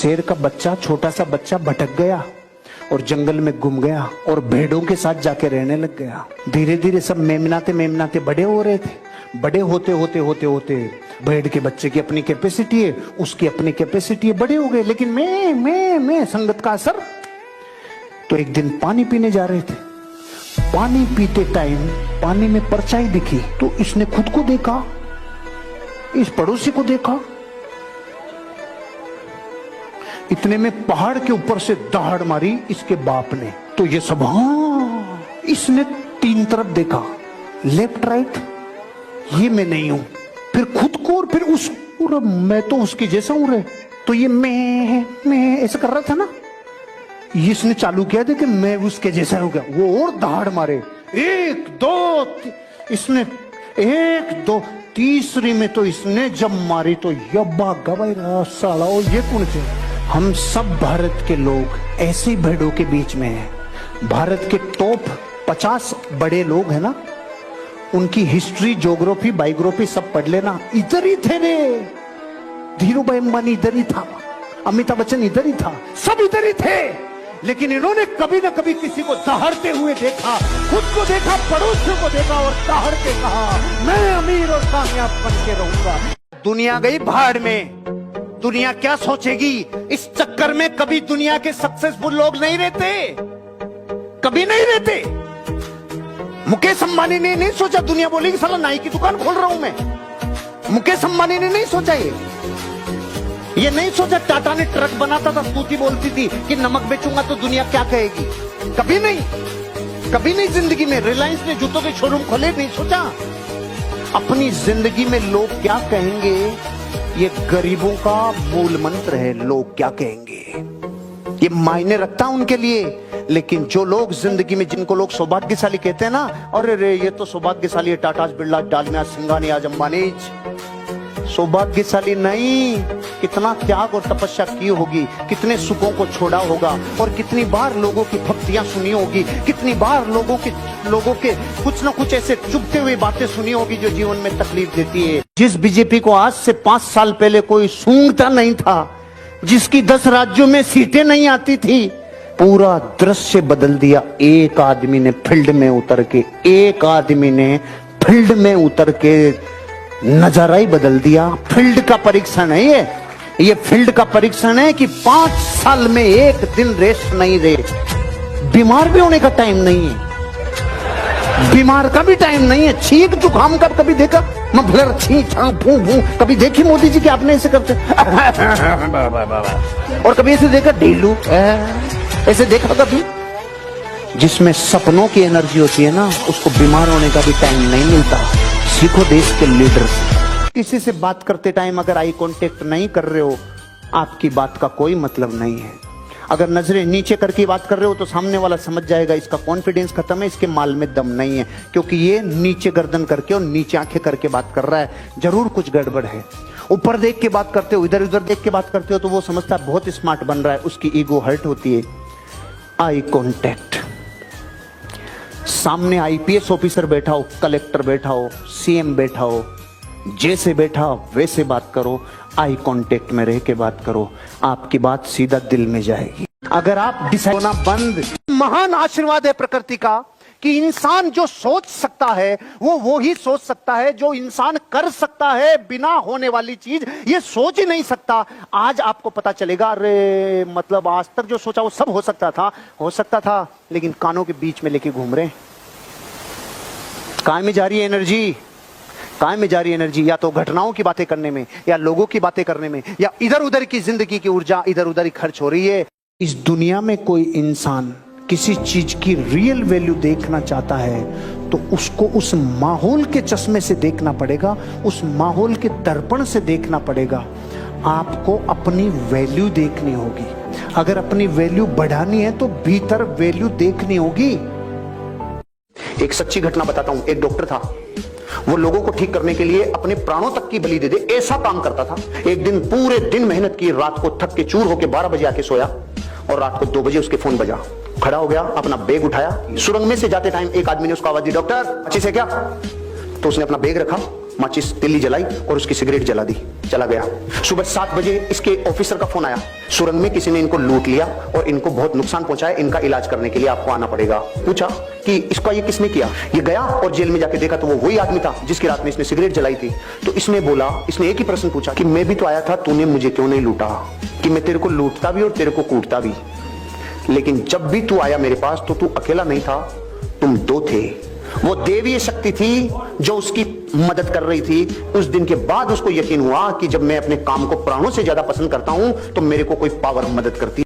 शेर का बच्चा, छोटा सा बच्चा भटक गया और जंगल में गुम गया और भेड़ों के साथ जाके रहने लग गया। धीरे धीरे सब मेमनाते मेमनाते बड़े हो रहे थे। बड़े होते होते होते होते भेड़ के बच्चे की अपनी कैपेसिटी है, उसकी अपनी कैपेसिटी है, बड़े हो गए। लेकिन मैं संगत का असर। तो एक दिन पानी पीने जा रहे थे। पानी पीते टाइम पानी में परछाई दिखी तो इसने खुद को देखा, इस पड़ोसी को देखा। इतने में पहाड़ के ऊपर से दहाड़ मारी इसके बाप ने। तो ये सब, हाँ, इसने तीन तरफ देखा, लेफ्ट राइट, ये मैं नहीं हूं, फिर खुद को और फिर उस, मैं तो उसके जैसा हूं रे। तो ये मैं ऐसा कर रहा था ना, इसने चालू किया था कि मैं उसके जैसा हो गया। वो और दहाड़ मारे, एक दो, इसने एक दो, तीसरी में तो इसने जब मारी तो यब्बा गवाई रहा साला। और ये कौन थे? हम सब भारत के लोग ऐसे भेड़ों के बीच में हैं। भारत के टॉप 50 बड़े लोग हैं ना, उनकी हिस्ट्री, ज्योग्राफी, बायोग्राफी सब पढ़ लेना। इधर ही थे रे, धीरू भाई अंबानी इधर ही था, अमिताभ बच्चन इधर ही था, सब इधर ही थे। लेकिन इन्होंने कभी ना कभी किसी को दहाड़ते हुए देखा, खुद को देखा, पड़ोसियों को देखा और दहाड़ के कहा मैं अमीर और कामयाब बन के रहूंगा। दुनिया गई भाड़ में। दुनिया क्या सोचेगी इस चक्कर में? कभी दुनिया के सक्सेसफुल लोग नहीं रहते, कभी नहीं रहते। मुकेश अंबानी ने नहीं सोचा, दुनिया बोलेगी साला नाई की दुकान खोल रहा हूं मैं। मुकेश अंबानी ने नहीं सोचा ये नहीं सोचा। टाटा ने ट्रक बनाता था, स्तुति बोलती थी कि नमक बेचूंगा तो दुनिया क्या कहेगी। कभी नहीं, कभी नहीं जिंदगी में। रिलायंस ने जूतों के शोरूम खोले, नहीं सोचा। अपनी जिंदगी में लोग क्या कहेंगे, ये गरीबों का मूल मंत्र है। लोग क्या कहेंगे ये मायने रखता उनके लिए। लेकिन जो लोग जिंदगी में, जिनको लोग सौभाग्यशाली कहते हैं ना, अरे रे ये तो सौभाग्यशाली है, टाटा, बिरला, डालमिया, सिंघानिया, अंबानी। सौभाग्यशाली नहीं, कितना त्याग और तपस्या की होगी, कितने सुखों को छोड़ा होगा और कितनी बार लोगों की भक्तियां सुनी होगी, कितनी बार लोगों के कुछ ना कुछ ऐसे चुभते हुए बातें सुनी होगी जो जीवन में तकलीफ देती है। जिस बीजेपी को आज से 5 साल पहले कोई सूंघता नहीं था, जिसकी 10 राज्यों में सीटें नहीं आती थी, पूरा दृश्य बदल दिया एक आदमी ने फील्ड में उतर के। एक आदमी ने फील्ड में उतर के नजारा ही बदल दिया। फील्ड का परीक्षण है ये फील्ड का परीक्षण है कि 5 साल में एक दिन रेस्ट नहीं दे। बीमार भी होने का टाइम नहीं है, बीमार का भी टाइम नहीं है। छींक जुकाम का कभी देखा? मफलर, छींक, फू फू कभी देखी मोदी जी कि आपने ऐसे करते? और कभी ऐसे देखा ढीलू, ऐसे देखा कभी? जिसमें सपनों की एनर्जी होती है ना, उसको बीमार होने का भी टाइम नहीं मिलता। सीखो देश के लीडर से। किसी से बात करते टाइम अगर आई कांटेक्ट नहीं कर रहे हो, आपकी बात का कोई मतलब नहीं है। अगर नजरें नीचे करके बात कर रहे हो तो सामने वाला समझ जाएगा इसका कॉन्फिडेंस खत्म है, इसके माल में दम नहीं है, क्योंकि ये नीचे गर्दन करके और नीचे आंखें करके बात कर रहा है। जरूर कुछ गड़बड़ है। ऊपर देख के बात करते हो, इधर उधर देख के बात करते हो तो वो समझता है बहुत स्मार्ट बन रहा है, उसकी ईगो हर्ट होती है। Eye contact. सामने आईपीएस ऑफिसर बैठा हो, कलेक्टर बैठा हो, सीएम बैठा हो, जैसे बैठा वैसे बात करो। आई कांटेक्ट में रह के बात करो, आपकी बात सीधा दिल में जाएगी। अगर आप डिसाइड होना बंद, महान आशीर्वाद है प्रकृति का कि इंसान जो सोच सकता है वो ही सोच सकता है। जो इंसान कर सकता है बिना होने वाली चीज, ये सोच ही नहीं सकता। आज आपको पता चलेगा, अरे मतलब आज तक जो सोचा वो सब हो सकता था, लेकिन कानों के बीच में लेके घूम रहे हैं। कहां में जा रही है एनर्जी? कहां में जा रही है एनर्जी? या तो घटनाओं की बातें करने में, या लोगों की बातें करने में, या इधर उधर की जिंदगी की ऊर्जा इधर उधर ही खर्च हो रही है। इस दुनिया में कोई इंसान किसी चीज की रियल वैल्यू देखना चाहता है तो उसको उस माहौल के चश्मे से देखना पड़ेगा, उस माहौल के दर्पण से देखना पड़ेगा। आपको अपनी वैल्यू देखनी होगी। अगर अपनी वैल्यू बढ़ानी है तो भीतर वैल्यू देखनी होगी। एक सच्ची घटना बताता हूं। एक डॉक्टर था, वो लोगों को ठीक करने के लिए अपने प्राणों तक की बलि दे दे ऐसा काम करता था। एक दिन पूरे दिन मेहनत की, रात को थक के चूर होके 12 बजे आके सोया और रात को 2 बजे उसके फोन बजा। खड़ा हो गया, अपना बैग उठाया, सुरंग में से जाते टाइम एक आदमी ने उसको आवाज दी, डॉक्टर अच्छी से क्या? तो उसने अपना बैग रखा, माचिस तिल्ली जलाई और उसकी सिगरेट जला दी, चला गया। सुबह 7 बजे इसके ऑफिसर का फोन आया, सुरंग में किसी ने इनको लूट लिया और इनको बहुत नुकसान पहुंचाया, इनका इलाज करने के लिए आपको आना पड़ेगा। पूछा कि इसका ये किसने किया? ये गया और जेल में जाके देखा तो वो वही आदमी था जिसकी रात में इसने सिगरेट जलाई थी। तो इसने बोला, इसने एक ही प्रश्न पूछा कि मैं भी तो आया था, तूने मुझे क्यों नहीं लूटा? कि मैं तेरे को लूटता भी और तेरे को कूटता भी, लेकिन जब भी तू आया मेरे पास तो तू अकेला नहीं था, तुम 2 थे। वो देवीय शक्ति थी जो उसकी मदद कर रही थी। उस दिन के बाद उसको यकीन हुआ कि जब मैं अपने काम को प्राणों से ज्यादा पसंद करता हूं तो मेरे को कोई पावर मदद करती।